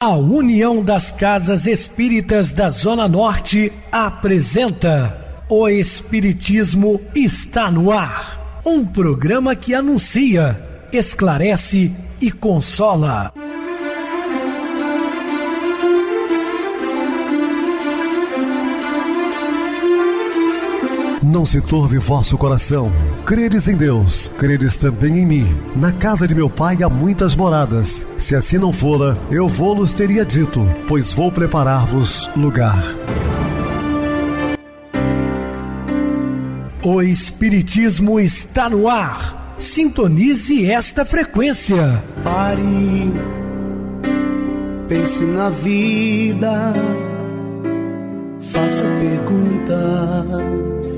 A União das Casas Espíritas da Zona Norte apresenta O Espiritismo está no ar. Um programa que anuncia, esclarece e consola. Não se turve vosso coração. Credes em Deus, credes também em mim. Na casa de meu pai há muitas moradas. Se assim não fora, eu vou-los teria dito, pois vou preparar-vos lugar. O Espiritismo está no ar. Sintonize esta frequência. Pare, pense na vida, faça perguntas.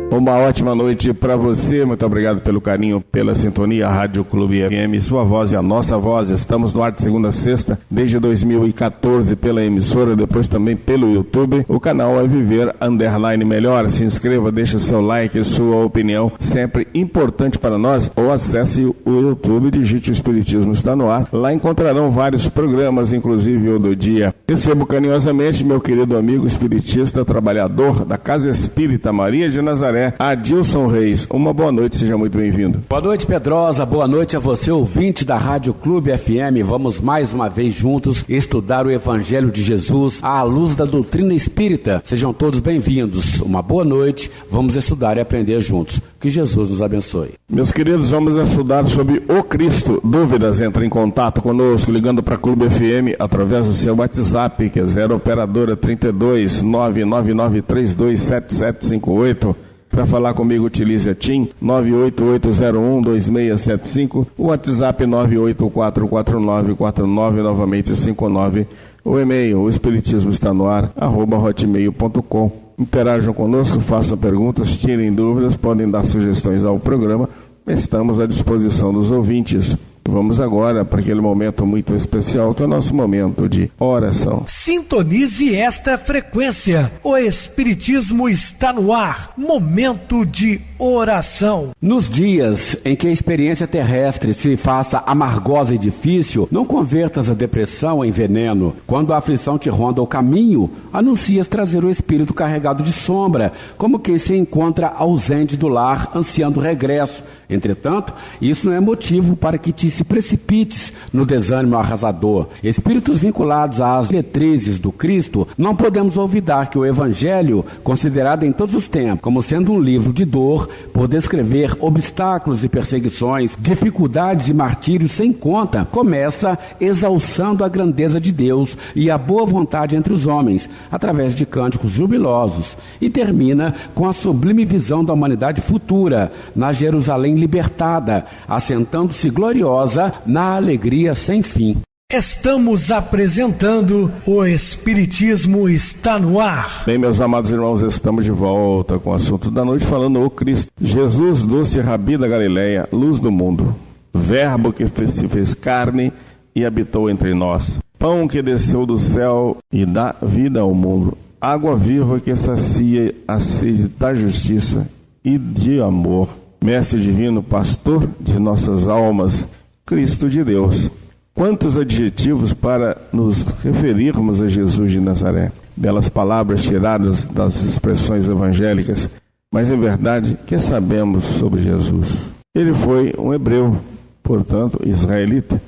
Uma ótima noite para você, muito obrigado pelo carinho, pela sintonia. Rádio Clube FM, sua voz e a nossa voz. Estamos no ar de segunda a sexta, desde 2014 pela emissora, depois também pelo YouTube. O canal é Viver _ Melhor. Se inscreva, deixe seu like, sua opinião, sempre importante para nós. Ou acesse o YouTube, digite o Espiritismo está no ar. Lá encontrarão vários programas, inclusive o do dia. Recebo carinhosamente meu querido amigo espiritista, trabalhador da Casa Espírita Maria de Nazaré, Adilson Reis. Uma boa noite, seja muito bem-vindo. Boa noite, Pedrosa, boa noite a você, ouvinte da Rádio Clube FM. Vamos mais uma vez juntos estudar o Evangelho de Jesus à luz da doutrina espírita. Sejam todos bem-vindos, uma boa noite, vamos estudar e aprender juntos. Que Jesus nos abençoe. Meus queridos, vamos estudar sobre o Cristo. Dúvidas, entre em contato conosco ligando para Clube FM através do seu WhatsApp, que é 0 operadora 32 999327758. Para falar comigo, utilize a TIM 988012675, o WhatsApp 9844949, novamente 59, o e-mail, o espiritismo está no ar, @hotmail.com. Interajam conosco, façam perguntas, tirem dúvidas, podem dar sugestões ao programa, estamos à disposição dos ouvintes. Vamos agora para aquele momento muito especial, que é o nosso momento de oração. Sintonize esta frequência. O Espiritismo está no ar. Momento de oração. Nos dias em que a experiência terrestre se faça amargosa e difícil, não convertas a depressão em veneno. Quando a aflição te ronda o caminho, anuncias trazer o espírito carregado de sombra, como quem se encontra ausente do lar, ansiando regresso. Entretanto, isso não é motivo para que te se precipites no desânimo arrasador. Espíritos vinculados às diretrizes do Cristo, não podemos olvidar que o Evangelho, considerado em todos os tempos como sendo um livro de dor, por descrever obstáculos e perseguições, dificuldades e martírios sem conta, começa exalçando a grandeza de Deus e a boa vontade entre os homens, através de cânticos jubilosos, e termina com a sublime visão da humanidade futura, na Jerusalém libertada, assentando-se gloriosa na alegria sem fim. Estamos apresentando O Espiritismo está no ar. Bem, meus amados irmãos, estamos de volta com o assunto da noite, falando o Cristo. Jesus, doce Rabi da Galileia, luz do mundo, verbo que se fez carne e habitou entre nós, pão que desceu do céu e dá vida ao mundo, água viva que sacia a sede da justiça e de amor, mestre divino, pastor de nossas almas, Cristo de Deus. Quantos adjetivos para nos referirmos a Jesus de Nazaré. Belas palavras tiradas das expressões evangélicas, mas é verdade que sabemos sobre Jesus. Ele foi um hebreu, portanto, israelita.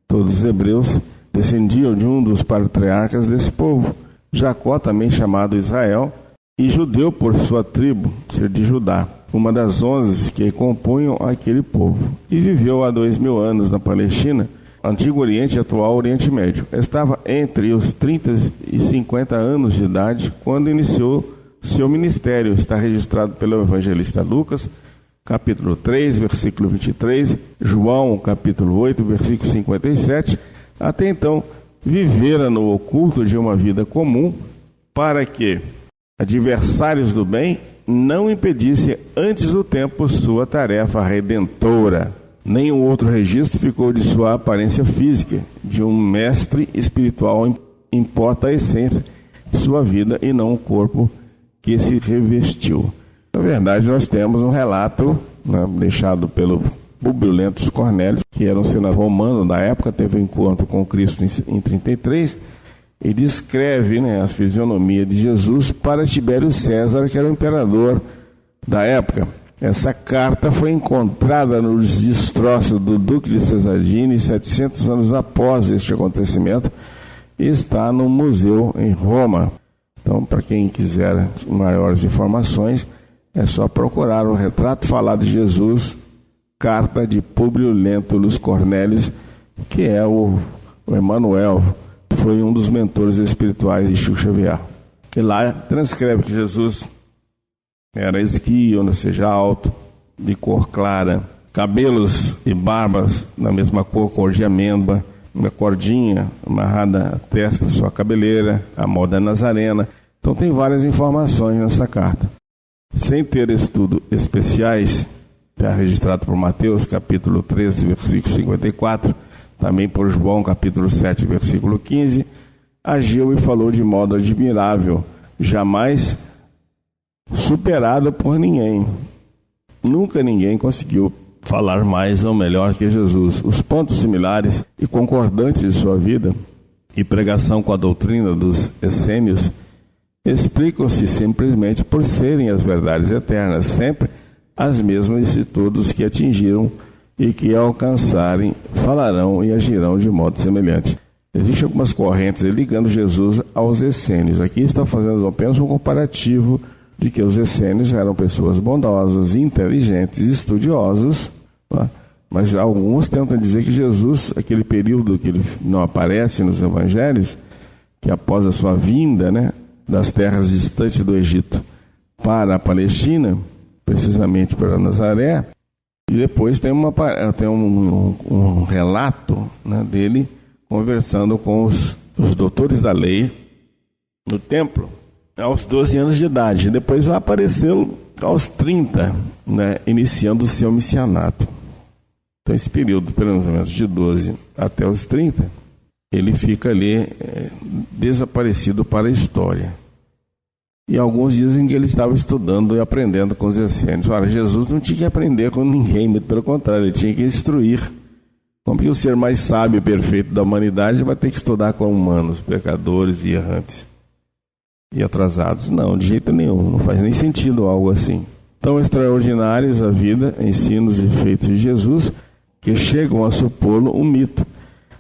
Todos os hebreus descendiam de um dos patriarcas desse povo, Jacó, também chamado Israel, e judeu por sua tribo, ser de Judá, uma das 11 que compunham aquele povo, e viveu há 2000 anos na Palestina, Antigo Oriente e atual Oriente Médio. Estava entre os 30 e 50 anos de idade quando iniciou seu ministério. Está registrado pelo evangelista Lucas, capítulo 3, versículo 23, João, capítulo 8, versículo 57. Até então, vivera no oculto de uma vida comum, para que adversários do bem não impedissem antes do tempo sua tarefa redentora. Nenhum outro registro ficou de sua aparência física. De um mestre espiritual importa a essência de sua vida e não o corpo que se revestiu. Na verdade, nós temos um relato, né, deixado pelo Públio Lentulus Cornélios, que era um senador romano da época, teve um encontro com Cristo em 33, e descreve, a fisionomia de Jesus para Tibério César, que era o imperador da época. Essa carta foi encontrada nos destroços do Duque de Cesadini 700 anos após este acontecimento e está no museu em Roma. Então, para quem quiser maiores informações, é só procurar o retrato falado de Jesus, carta de Públio Lentulus Cornélios, que é o Emmanuel, que foi um dos mentores espirituais de Chico Xavier. E lá transcreve que Jesus era esguio, ou seja, alto, de cor clara, cabelos e barbas na mesma cor de amêndoa, uma cordinha amarrada à testa, sua cabeleira, a moda nazarena. Então tem várias informações nessa carta. Sem ter estudos especiais, está registrado por Mateus, capítulo 13, versículo 54, também por João, capítulo 7, versículo 15, agiu e falou de modo admirável, jamais superado por ninguém. Nunca ninguém conseguiu falar mais ou melhor que Jesus. Os pontos similares e concordantes de sua vida e pregação com a doutrina dos essênios explicam-se simplesmente por serem as verdades eternas, sempre as mesmas de todos que atingiram e que alcançarem, falarão e agirão de modo semelhante. Existem algumas correntes ligando Jesus aos essênios. Aqui está fazendo apenas um comparativo de que os essênios eram pessoas bondosas, inteligentes, estudiosos, mas alguns tentam dizer que Jesus, aquele período que ele não aparece nos evangelhos, que após a sua vinda, das terras distantes do Egito para a Palestina, precisamente para Nazaré, e depois tem um relato dele conversando com os doutores da lei no templo, aos 12 anos de idade. Depois vai aparecer aos 30, iniciando o seu missionato. Então esse período, pelo menos de 12 até os 30, ele fica ali desaparecido para a história. E alguns dizem que ele estava estudando e aprendendo com os essênios. Ora, Jesus não tinha que aprender com ninguém, muito pelo contrário, ele tinha que instruir. Como que o ser mais sábio e perfeito da humanidade vai ter que estudar com humanos, pecadores e errantes e atrasados? Não, de jeito nenhum, não faz nem sentido algo assim. Tão extraordinários a vida, ensinos e feitos de Jesus, que chegam a supô-lo um mito,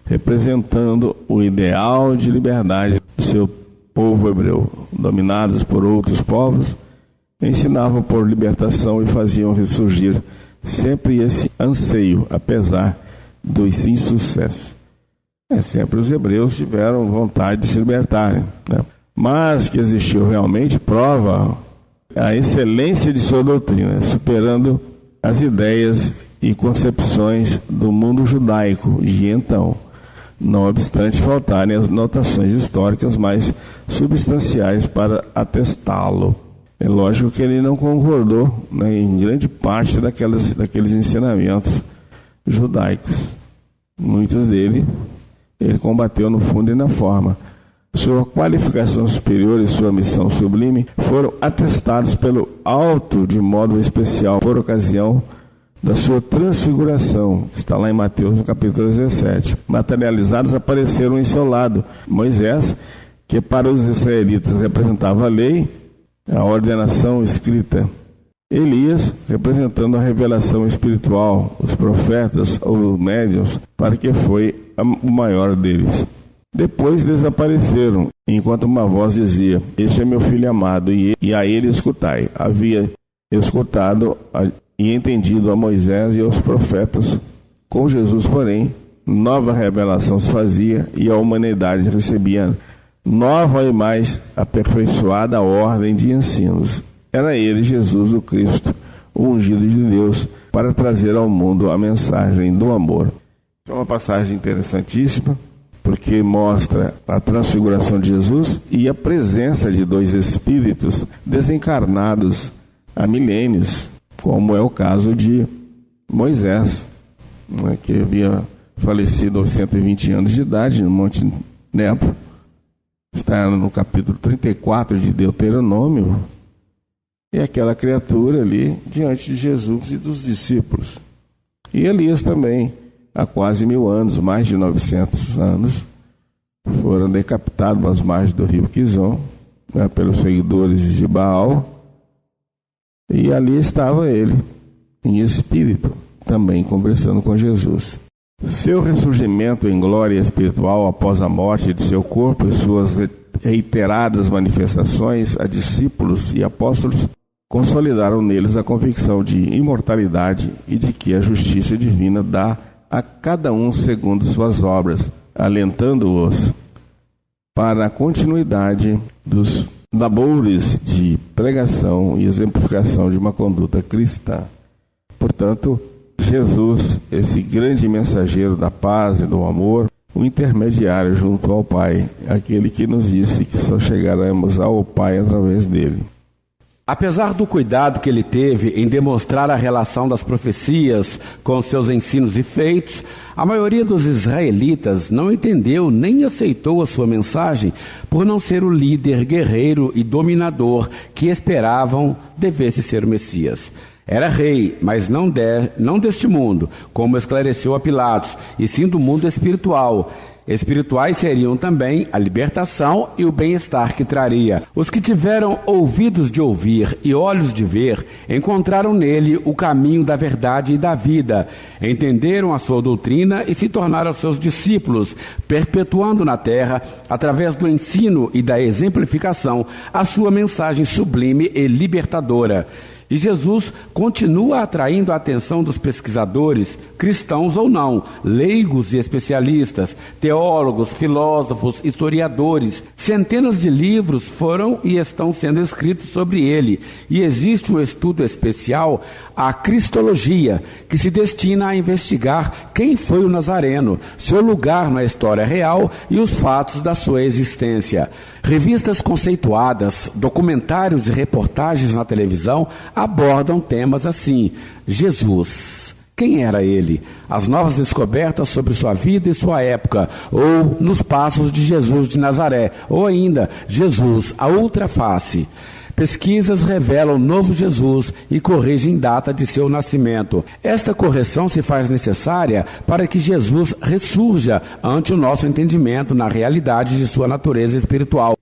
representando o ideal de liberdade do seu povo hebreu. Dominados por outros povos, ensinavam por libertação e faziam ressurgir sempre esse anseio, apesar dos insucessos. Sempre os hebreus tiveram vontade de se libertarem, mas que existiu realmente prova a excelência de sua doutrina, superando as ideias e concepções do mundo judaico de então, não obstante faltarem as notações históricas mais substanciais para atestá-lo. É lógico que ele não concordou em grande parte daqueles ensinamentos judaicos. Muitos dele ele combateu no fundo e na forma. Sua qualificação superior e sua missão sublime foram atestados pelo alto de modo especial por ocasião da sua transfiguração, que está lá em Mateus, no capítulo 17. Materializados apareceram em seu lado Moisés, que para os israelitas representava a lei, a ordenação escrita. Elias, representando a revelação espiritual, os profetas ou médiuns, para que foi o maior deles. Depois desapareceram, enquanto uma voz dizia: "Este é meu filho amado, e a ele escutai." Havia escutado e entendido a Moisés e aos profetas. Com Jesus, porém, nova revelação se fazia e a humanidade recebia nova e mais aperfeiçoada ordem de ensinos. Era ele, Jesus o Cristo, o ungido de Deus, para trazer ao mundo a mensagem do amor. É uma passagem interessantíssima, porque mostra a transfiguração de Jesus e a presença de dois espíritos desencarnados há milênios, como é o caso de Moisés, que havia falecido aos 120 anos de idade no Monte Nebo. Está no capítulo 34 de Deuteronômio, e aquela criatura ali diante de Jesus e dos discípulos. E Elias também, há quase 1000 anos, mais de 900 anos, foram decapitados às margens do rio Quizon, pelos seguidores de Baal, e ali estava ele, em espírito, também conversando com Jesus. Seu ressurgimento em glória espiritual após a morte de seu corpo e suas reiteradas manifestações a discípulos e apóstolos consolidaram neles a convicção de imortalidade e de que a justiça divina dá a cada um segundo suas obras, alentando-os para a continuidade dos labores de pregação e exemplificação de uma conduta cristã. Portanto, Jesus, esse grande mensageiro da paz e do amor, o intermediário junto ao Pai, aquele que nos disse que só chegaremos ao Pai através dele. Apesar do cuidado que ele teve em demonstrar a relação das profecias com seus ensinos e feitos, a maioria dos israelitas não entendeu nem aceitou a sua mensagem por não ser o líder guerreiro e dominador que esperavam devesse ser o Messias. Era rei, mas não deste mundo, como esclareceu a Pilatos, e sim do mundo espiritual. Espirituais seriam também a libertação e o bem-estar que traria. Os que tiveram ouvidos de ouvir e olhos de ver, encontraram nele o caminho da verdade e da vida. Entenderam a sua doutrina e se tornaram seus discípulos, perpetuando na terra, através do ensino e da exemplificação, a sua mensagem sublime e libertadora. E Jesus continua atraindo a atenção dos pesquisadores, cristãos ou não, leigos e especialistas, teólogos, filósofos, historiadores. Centenas de livros foram e estão sendo escritos sobre ele. E existe um estudo especial, a Cristologia, que se destina a investigar quem foi o Nazareno, seu lugar na história real e os fatos da sua existência. Revistas conceituadas, documentários e reportagens na televisão abordam temas assim: Jesus, quem era ele? As novas descobertas sobre sua vida e sua época, ou nos passos de Jesus de Nazaré, ou ainda Jesus, a outra face. Pesquisas revelam o novo Jesus e corrigem data de seu nascimento. Esta correção se faz necessária para que Jesus ressurja ante o nosso entendimento na realidade de sua natureza espiritual.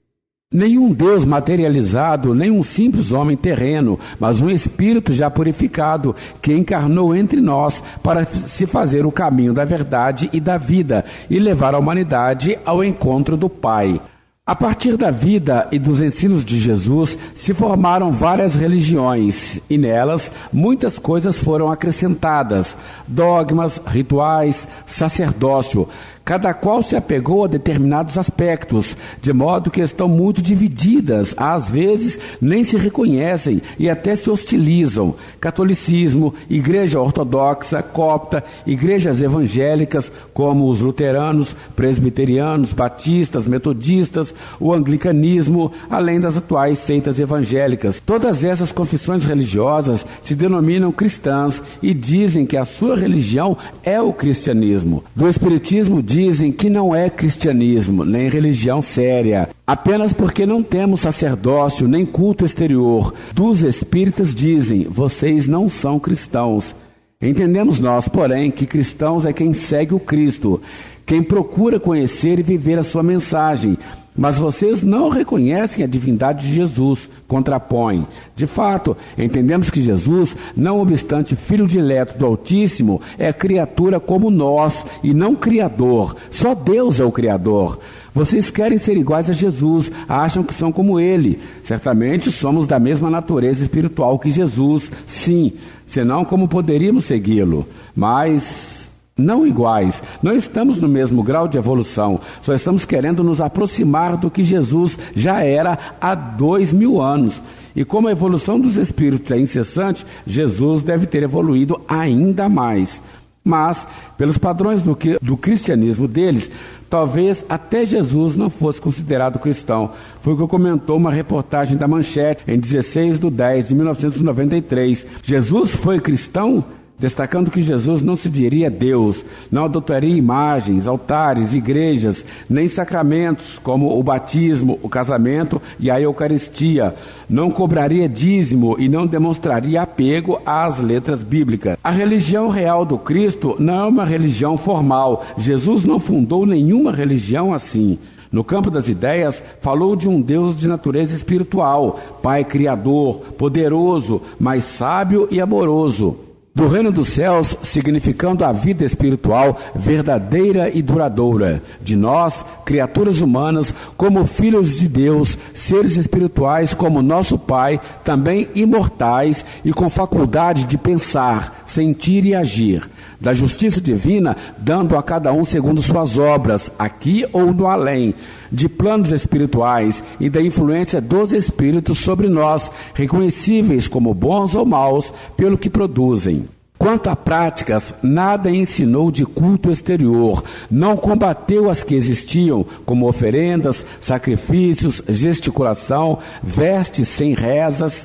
Nenhum Deus materializado, nem um simples homem terreno, mas um Espírito já purificado, que encarnou entre nós para se fazer o caminho da verdade e da vida e levar a humanidade ao encontro do Pai. A partir da vida e dos ensinos de Jesus, se formaram várias religiões e nelas muitas coisas foram acrescentadas: dogmas, rituais, sacerdócio. Cada qual se apegou a determinados aspectos, de modo que estão muito divididas, às vezes nem se reconhecem e até se hostilizam. Catolicismo, Igreja Ortodoxa, Copta, igrejas evangélicas como os luteranos, presbiterianos, batistas, metodistas, o anglicanismo, além das atuais seitas evangélicas. Todas essas confissões religiosas se denominam cristãs e dizem que a sua religião é o cristianismo. Do espiritismo dizem que não é cristianismo, nem religião séria, apenas porque não temos sacerdócio nem culto exterior. Dos espíritas dizem: vocês não são cristãos. Entendemos nós, porém, que cristãos é quem segue o Cristo, quem procura conhecer e viver a sua mensagem. Mas vocês não reconhecem a divindade de Jesus, contrapõe. De fato, entendemos que Jesus, não obstante filho dileto do Altíssimo, é criatura como nós e não criador. Só Deus é o criador. Vocês querem ser iguais a Jesus, acham que são como ele. Certamente somos da mesma natureza espiritual que Jesus, sim, senão como poderíamos segui-lo. Mas não iguais, não estamos no mesmo grau de evolução, só estamos querendo nos aproximar do que Jesus já era há 2000 anos. E como a evolução dos espíritos é incessante, Jesus deve ter evoluído ainda mais. Mas, pelos padrões do cristianismo deles, talvez até Jesus não fosse considerado cristão. Foi o que comentou uma reportagem da Manchete em 16/10/1993. Jesus foi cristão? destacando que Jesus não se diria Deus, não adotaria imagens, altares, igrejas, nem sacramentos como o batismo, o casamento e a Eucaristia, não cobraria dízimo e não demonstraria apego às letras bíblicas. A religião real do Cristo não é uma religião formal. Jesus não fundou nenhuma religião assim. No campo das ideias, falou de um Deus de natureza espiritual, Pai Criador, poderoso, mas sábio e amoroso. Do reino dos céus, significando a vida espiritual verdadeira e duradoura. De nós, criaturas humanas, como filhos de Deus, seres espirituais como nosso Pai, também imortais e com faculdade de pensar, sentir e agir. Da justiça divina, dando a cada um segundo suas obras, aqui ou no além, de planos espirituais e da influência dos espíritos sobre nós, reconhecíveis como bons ou maus pelo que produzem. Quanto a práticas, nada ensinou de culto exterior, não combateu as que existiam, como oferendas, sacrifícios, gesticulação, vestes sem rezas,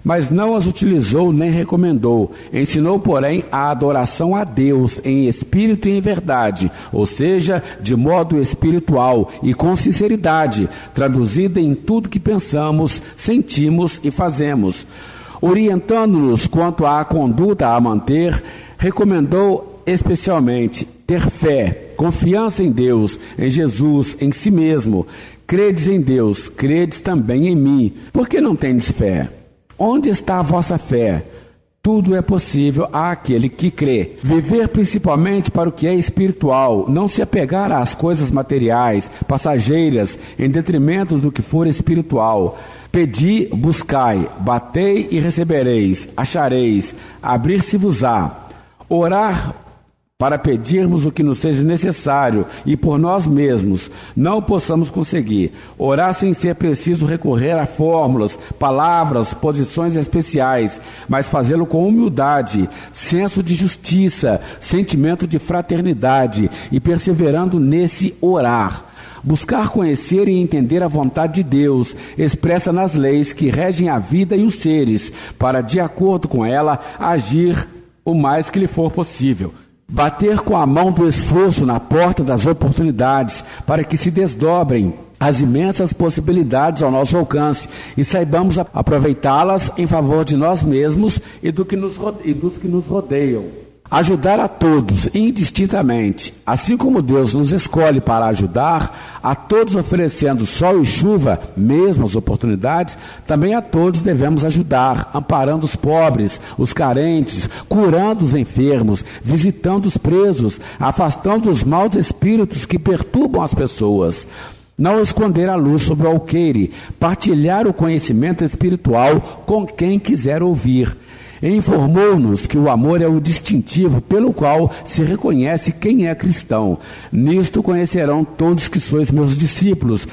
mas não as utilizou nem recomendou. Ensinou, porém, a adoração a Deus em espírito e em verdade, ou seja, de modo espiritual e com sinceridade, traduzida em tudo que pensamos, sentimos e fazemos. Orientando-nos quanto à conduta a manter, recomendou especialmente ter fé, confiança em Deus, em Jesus, em si mesmo. Credes em Deus, credes também em mim. Por que não tendes fé? Onde está a vossa fé? Tudo é possível àquele que crê. Viver principalmente para o que é espiritual, não se apegar às coisas materiais, passageiras, em detrimento do que for espiritual. Pedi, buscai, batei e recebereis, achareis, abrir-se-vos-á. Orar para pedirmos o que nos seja necessário e por nós mesmos não possamos conseguir. Orar sem ser preciso recorrer a fórmulas, palavras, posições especiais, mas fazê-lo com humildade, senso de justiça, sentimento de fraternidade e perseverando nesse orar. Buscar conhecer e entender a vontade de Deus, expressa nas leis que regem a vida e os seres, para, de acordo com ela, agir o mais que lhe for possível. Bater com a mão do esforço na porta das oportunidades, para que se desdobrem as imensas possibilidades ao nosso alcance e saibamos aproveitá-las em favor de nós mesmos e dos que nos rodeiam. Ajudar a todos, indistintamente, assim como Deus nos escolhe para ajudar, a todos oferecendo sol e chuva, mesmas oportunidades, também a todos devemos ajudar, amparando os pobres, os carentes, curando os enfermos, visitando os presos, afastando os maus espíritos que perturbam as pessoas. Não esconder a luz sobre o alqueire, partilhar o conhecimento espiritual com quem quiser ouvir. Informou-nos que o amor é o distintivo pelo qual se reconhece quem é cristão. Nisto conhecerão todos que sois meus discípulos,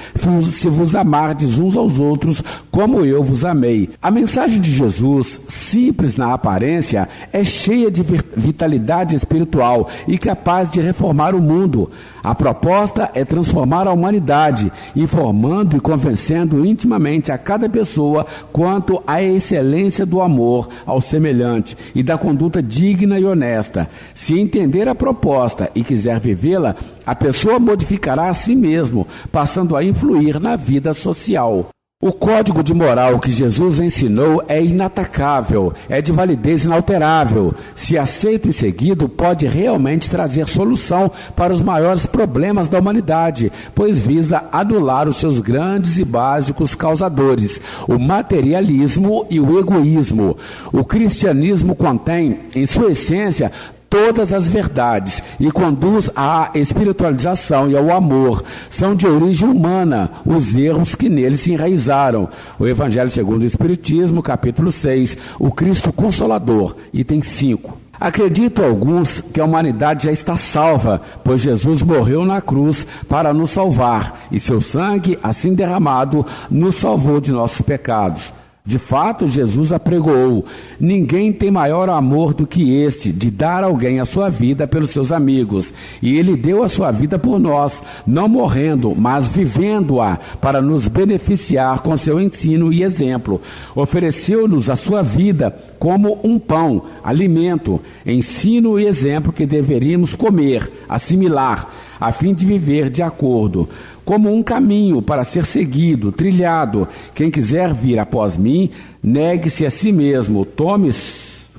se vos amardes uns aos outros como eu vos amei. A mensagem de Jesus, simples na aparência, é cheia de vitalidade espiritual e capaz de reformar o mundo. A proposta é transformar a humanidade, informando e convencendo intimamente a cada pessoa quanto à excelência do amor ao semelhante e da conduta digna e honesta. Se entender a proposta e quiser vivê-la, a pessoa modificará a si mesmo, passando a influir na vida social. O código de moral que Jesus ensinou é inatacável, é de validez inalterável. Se aceito e seguido, pode realmente trazer solução para os maiores problemas da humanidade, pois visa anular os seus grandes e básicos causadores, o materialismo e o egoísmo. O cristianismo contém, em sua essência, todas as verdades e conduz à espiritualização e ao amor. São de origem humana os erros que nele se enraizaram. O Evangelho segundo o Espiritismo, capítulo 6, o Cristo Consolador, item 5. Acreditam alguns que a humanidade já está salva, pois Jesus morreu na cruz para nos salvar, e seu sangue, assim derramado, nos salvou de nossos pecados. De fato, Jesus apregoou: ninguém tem maior amor do que este, de dar alguém a sua vida pelos seus amigos. E ele deu a sua vida por nós, não morrendo, mas vivendo-a para nos beneficiar com seu ensino e exemplo. Ofereceu-nos a sua vida como um pão, alimento, ensino e exemplo que deveríamos comer, assimilar, a fim de viver de acordo. Como um caminho para ser seguido, trilhado. Quem quiser vir após mim, negue-se a si mesmo, tome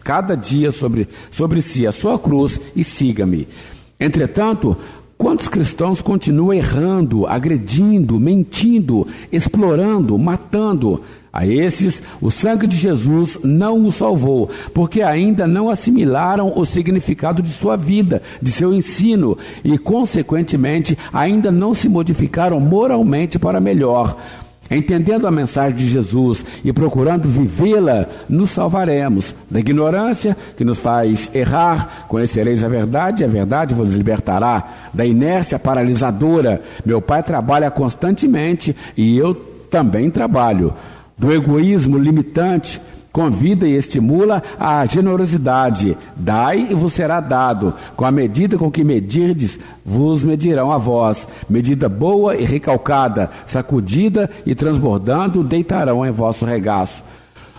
cada dia sobre si a sua cruz e siga-me. Entretanto, quantos cristãos continuam errando, agredindo, mentindo, explorando, matando? A esses, o sangue de Jesus não os salvou, porque ainda não assimilaram o significado de sua vida, de seu ensino, e, consequentemente, ainda não se modificaram moralmente para melhor. Entendendo a mensagem de Jesus e procurando vivê-la, nos salvaremos da ignorância que nos faz errar. Conhecereis a verdade vos libertará. Da inércia paralisadora, meu Pai trabalha constantemente e eu também trabalho. Do egoísmo limitante, convida e estimula a generosidade. Dai e vos será dado. Com a medida com que medirdes, vos medirão a vós. Medida boa e recalcada, sacudida e transbordando, deitarão em vosso regaço.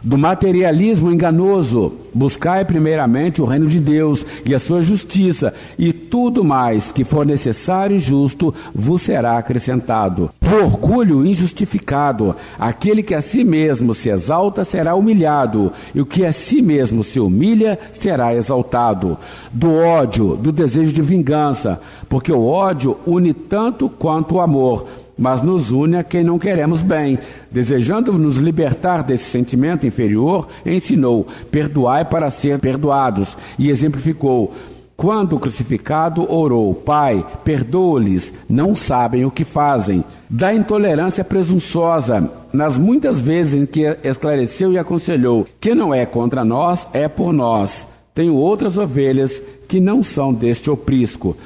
Do materialismo enganoso, buscai primeiramente o reino de Deus e a sua justiça, e tudo mais que for necessário e justo vos será acrescentado. Do orgulho injustificado, aquele que a si mesmo se exalta será humilhado, e o que a si mesmo se humilha será exaltado. Do ódio, do desejo de vingança, porque o ódio une tanto quanto o amor, mas nos une a quem não queremos bem. Desejando nos libertar desse sentimento inferior, ensinou: perdoai para ser perdoados, e exemplificou: quando crucificado orou: Pai, perdoa-lhes, não sabem o que fazem. Da intolerância presunçosa, nas muitas vezes em que esclareceu e aconselhou: que não é contra nós, é por nós. Tenho outras ovelhas que não são deste aprisco.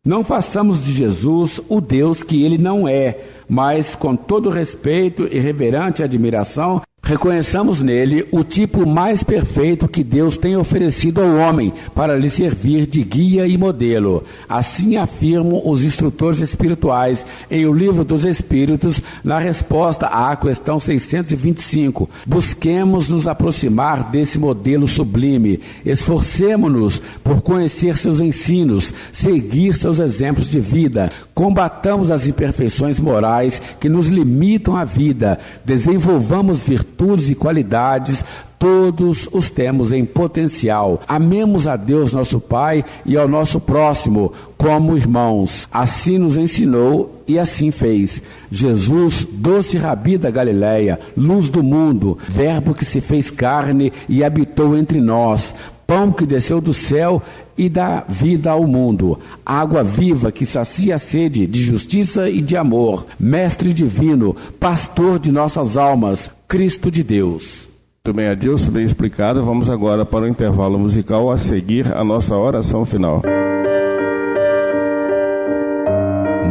Não façamos de Jesus o Deus que ele não é, mas com todo respeito e reverente admiração, reconheçamos nele o tipo mais perfeito que Deus tem oferecido ao homem para lhe servir de guia e modelo. Assim afirmam os instrutores espirituais em O Livro dos Espíritos, na resposta à questão 625. Busquemos nos aproximar desse modelo sublime. Esforcemo-nos por conhecer seus ensinos, seguir seus exemplos de vida. Combatamos as imperfeições morais que nos limitam a vida. Desenvolvamos virtudes e qualidades, todos os temos em potencial. Amemos a Deus nosso Pai e ao nosso próximo como irmãos. Assim nos ensinou e assim fez. Jesus, doce Rabi da Galileia, luz do mundo, verbo que se fez carne e habitou entre nós, pão que desceu do céu e dá vida ao mundo, água viva que sacia a sede de justiça e de amor, mestre divino, pastor de nossas almas, Cristo de Deus. Muito bem, Adilson, bem explicado. Vamos agora para o intervalo musical, a seguir a nossa oração final.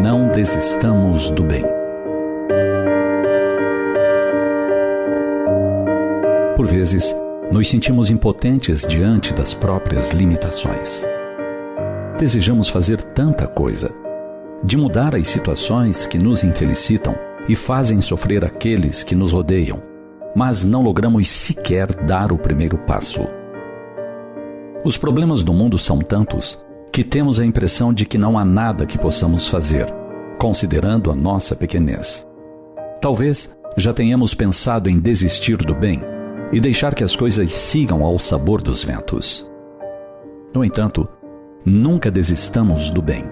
Não desistamos do bem. Por vezes, nos sentimos impotentes diante das próprias limitações. Desejamos fazer tanta coisa, de mudar as situações que nos infelicitam e fazem sofrer aqueles que nos rodeiam, mas não logramos sequer dar o primeiro passo. Os problemas do mundo são tantos que temos a impressão de que não há nada que possamos fazer, considerando a nossa pequenez. Talvez já tenhamos pensado em desistir do bem e deixar que as coisas sigam ao sabor dos ventos. No entanto, nunca desistamos do bem.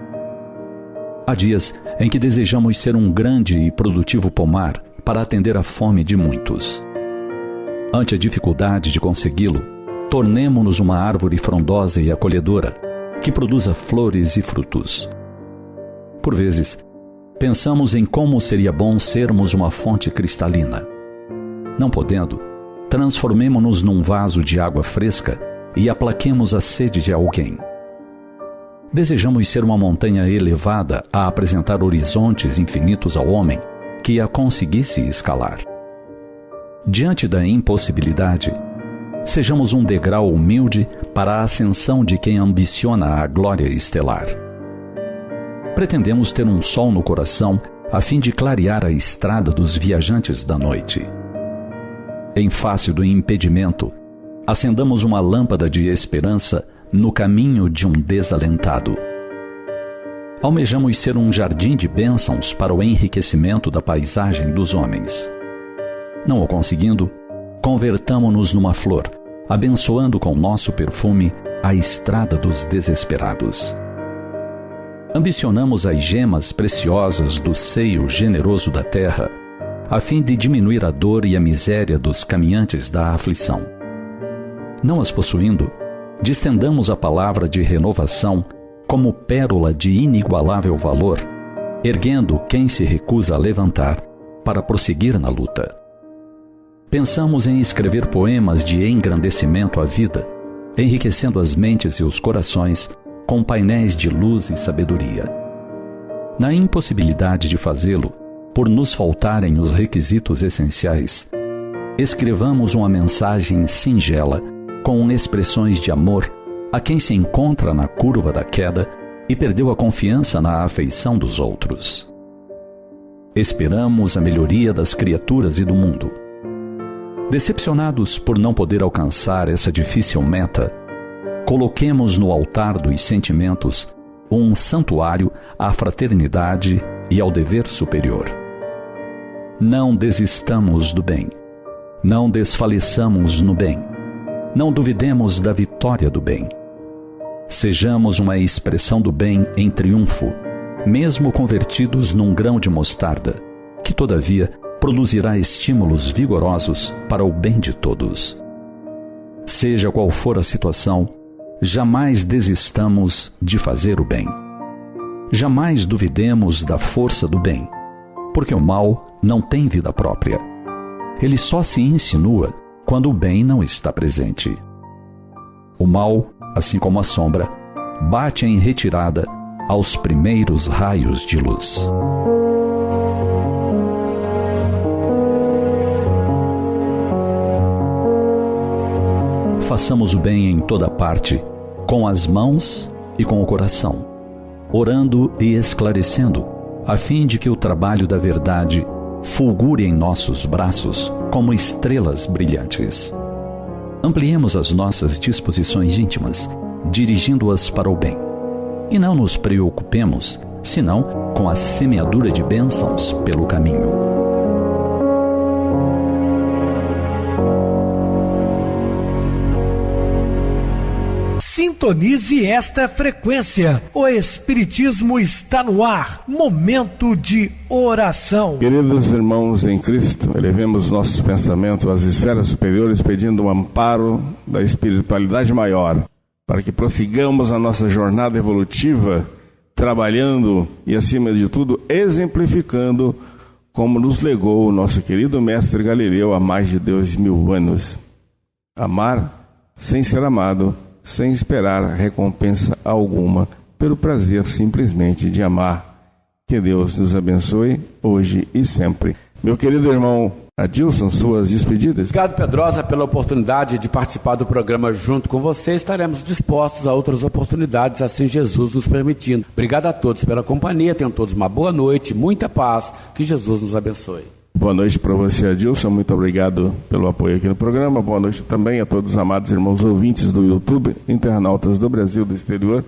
Há dias em que desejamos ser um grande e produtivo pomar para atender à fome de muitos. Ante a dificuldade de consegui-lo, tornemo-nos uma árvore frondosa e acolhedora, que produza flores e frutos. Por vezes, pensamos em como seria bom sermos uma fonte cristalina. Não podendo, transformemo-nos num vaso de água fresca e aplaquemos a sede de alguém. Desejamos ser uma montanha elevada a apresentar horizontes infinitos ao homem que a conseguisse escalar. Diante da impossibilidade, sejamos um degrau humilde para a ascensão de quem ambiciona a glória estelar. Pretendemos ter um sol no coração a fim de clarear a estrada dos viajantes da noite. Em face do impedimento, acendamos uma lâmpada de esperança no caminho de um desalentado. Almejamos ser um jardim de bênçãos para o enriquecimento da paisagem dos homens. Não o conseguindo, convertamo-nos numa flor, abençoando com nosso perfume a estrada dos desesperados. Ambicionamos as gemas preciosas do seio generoso da terra, a fim de diminuir a dor e a miséria dos caminhantes da aflição. Não as possuindo, distendamos a palavra de renovação como pérola de inigualável valor, erguendo quem se recusa a levantar para prosseguir na luta. Pensamos em escrever poemas de engrandecimento à vida, enriquecendo as mentes e os corações com painéis de luz e sabedoria. Na impossibilidade de fazê-lo, por nos faltarem os requisitos essenciais, escrevamos uma mensagem singela com expressões de amor a quem se encontra na curva da queda e perdeu a confiança na afeição dos outros. Esperamos a melhoria das criaturas e do mundo. Decepcionados por não poder alcançar essa difícil meta, coloquemos no altar dos sentimentos um santuário à fraternidade e ao dever superior. Não desistamos do bem. Não desfaleçamos no bem. Não duvidemos da vitória do bem. Sejamos uma expressão do bem em triunfo, mesmo convertidos num grão de mostarda, que todavia produzirá estímulos vigorosos para o bem de todos. Seja qual for a situação, jamais desistamos de fazer o bem. Jamais duvidemos da força do bem, porque o mal não tem vida própria. Ele só se insinua quando o bem não está presente. O mal, assim como a sombra, bate em retirada aos primeiros raios de luz. Façamos o bem em toda parte, com as mãos e com o coração, orando e esclarecendo, a fim de que o trabalho da verdade fulgure em nossos braços como estrelas brilhantes. Ampliemos as nossas disposições íntimas, dirigindo-as para o bem. E não nos preocupemos, senão com a semeadura de bênçãos pelo caminho. Sintonize esta frequência. O Espiritismo está no ar. Momento de oração. Queridos irmãos em Cristo, elevemos nossos pensamentos às esferas superiores, pedindo um amparo da espiritualidade maior, para que prossigamos a nossa jornada evolutiva, trabalhando e, acima de tudo, exemplificando como nos legou o nosso querido mestre Galileu há mais de 2000 anos. Amar sem ser amado, sem esperar recompensa alguma, pelo prazer simplesmente de amar. Que Deus nos abençoe hoje e sempre. Meu querido irmão Adilson, suas despedidas. Obrigado, Pedrosa, pela oportunidade de participar do programa junto com você. Estaremos dispostos a outras oportunidades, assim Jesus nos permitindo. Obrigado a todos pela companhia, tenham todos uma boa noite, muita paz, que Jesus nos abençoe. Boa noite para você, Adilson, muito obrigado pelo apoio aqui no programa. Boa noite também a todos os amados irmãos ouvintes do YouTube, internautas do Brasil e do exterior,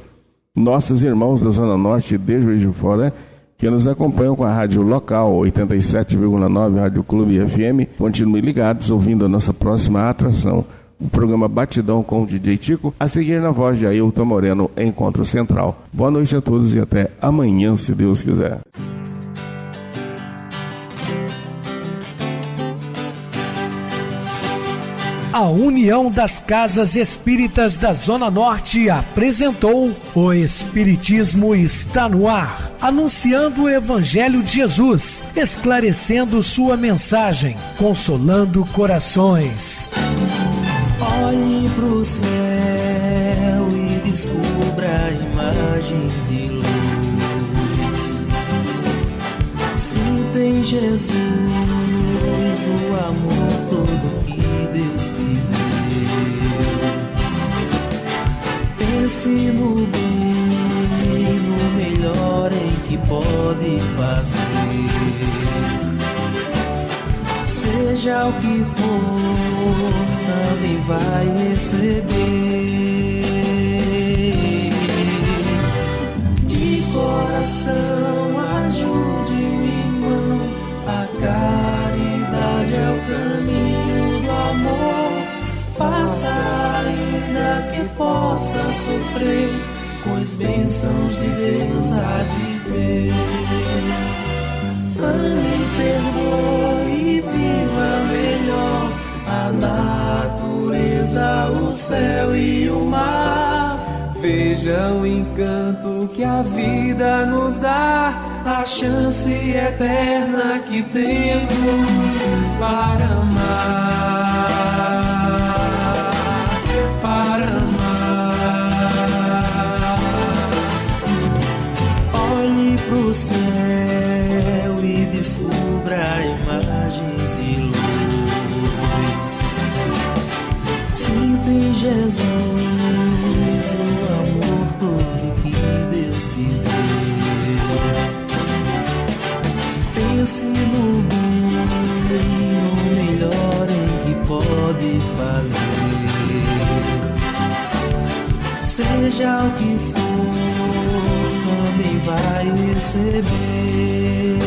nossos irmãos da Zona Norte e de Juiz de Fora, que nos acompanham com a rádio local 87,9 Rádio Clube FM. Continuem ligados, ouvindo a nossa próxima atração, o programa Batidão com o DJ Tico, a seguir na voz de Ailton Moreno, Encontro Central. Boa noite a todos e até amanhã, se Deus quiser. A União das Casas Espíritas da Zona Norte apresentou O Espiritismo está no ar, anunciando o Evangelho de Jesus, esclarecendo sua mensagem, consolando corações. Olhe pro céu e descubra imagens de luz. Sim. Sinta em Jesus o amor todo que Deus te deu. Pense no bem, no melhor em que pode fazer. Seja o que for, também vai receber. De coração, ajude, irmão, a caridade é o caminho do amor. Faça ainda que possa sofrer, pois bênçãos de Deus há de ter. Ame, perdoe e viva melhor a natureza, o céu e o mar. Veja o encanto que a vida nos dá, a chance eterna que temos para amar, para amar. Olhe pro céu e descubra imagens e luz. Sinta em Jesus o amor todo que Deus te deu. Pense no bem, no melhor em que pode fazer. Seja o que for, também vai receber.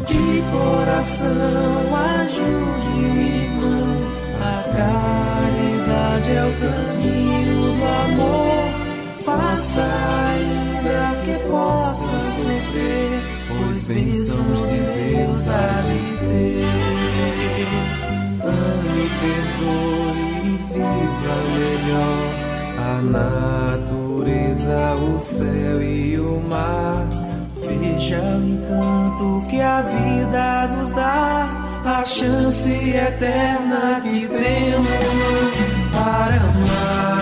De coração, ajude o irmão, a caridade é o caminho do amor. Faça ainda que possa sofrer, pois bênçãos de Deus há de ter. Ame, perdoe e viva melhor a natureza, o céu e o mar. Veja o encanto que a vida nos dá, a chance eterna que temos para amar.